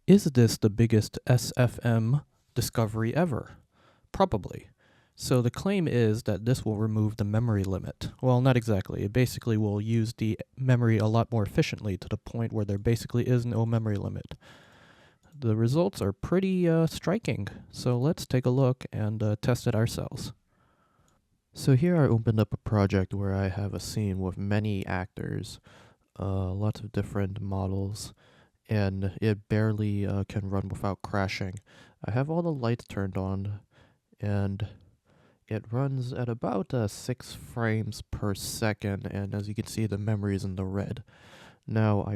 Is this the biggest SFM discovery ever? Probably. So the claim is that this will remove the memory limit. Well, not exactly. It basically will use the memory a lot more efficiently to the point where there basically is no memory limit. The results are pretty striking, so let's take a look and test it ourselves. So here I opened up a project where I have a scene with many actors, lots of different models, and it barely can run without crashing. I have all the lights turned on, and it runs at about 6 frames per second, and as you can see, the memory is in the red. Now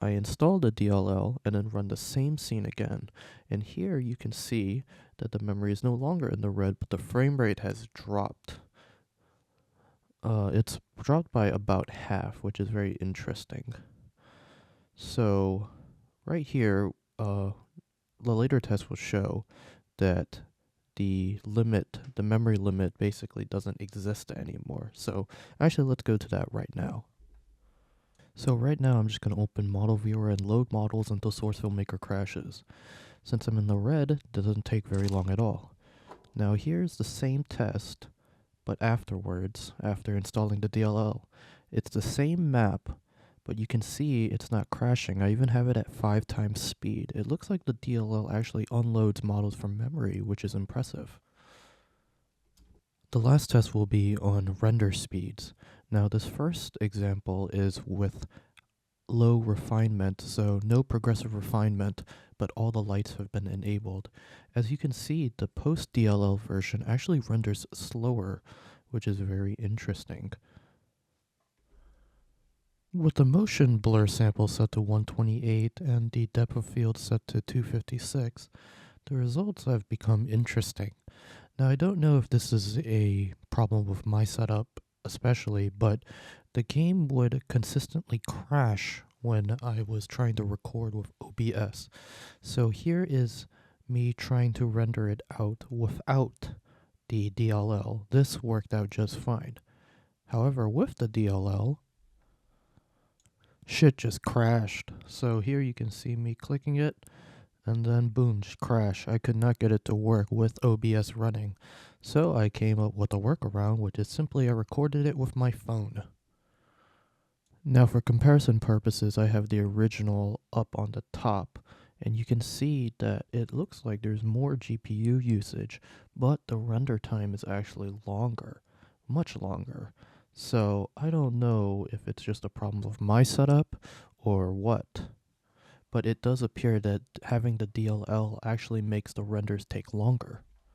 I install the DLL and then run the same scene again, and here you can see that the memory is no longer in the red, but the frame rate has dropped. It's dropped by about half, which is very interesting. So right here, the later test will show that the memory limit basically doesn't exist anymore. So actually, let's go to that right now. So right now, I'm just going to open Model Viewer and load models until Source FilmMaker crashes. Since I'm in the red, it doesn't take very long at all. Now here's the same test, but afterwards, after installing the DLL. It's the same map, but you can see it's not crashing. I even have it at 5 times speed. It looks like the DLL actually unloads models from memory, which is impressive. The last test will be on render speeds. Now this first example is with low refinement, so no progressive refinement, but all the lights have been enabled. As you can see, the post DLL version actually renders slower, which is very interesting. With the motion blur sample set to 128 and the depth of field set to 256, the results have become interesting. Now, I don't know if this is a problem with my setup, especially, but the game would consistently crash when I was trying to record with OBS. So here is me trying to render it out without the DLL. This worked out just fine. However, with the DLL, shit just crashed. So here you can see me clicking it, and then boom, just crash. I could not get it to work with OBS running. So I came up with a workaround, which is simply I recorded it with my phone. Now for comparison purposes, I have the original up on the top, and you can see that it looks like there's more GPU usage, but the render time is actually longer, much longer. So I don't know if it's just a problem with my setup or what, but it does appear that having the DLL actually makes the renders take longer.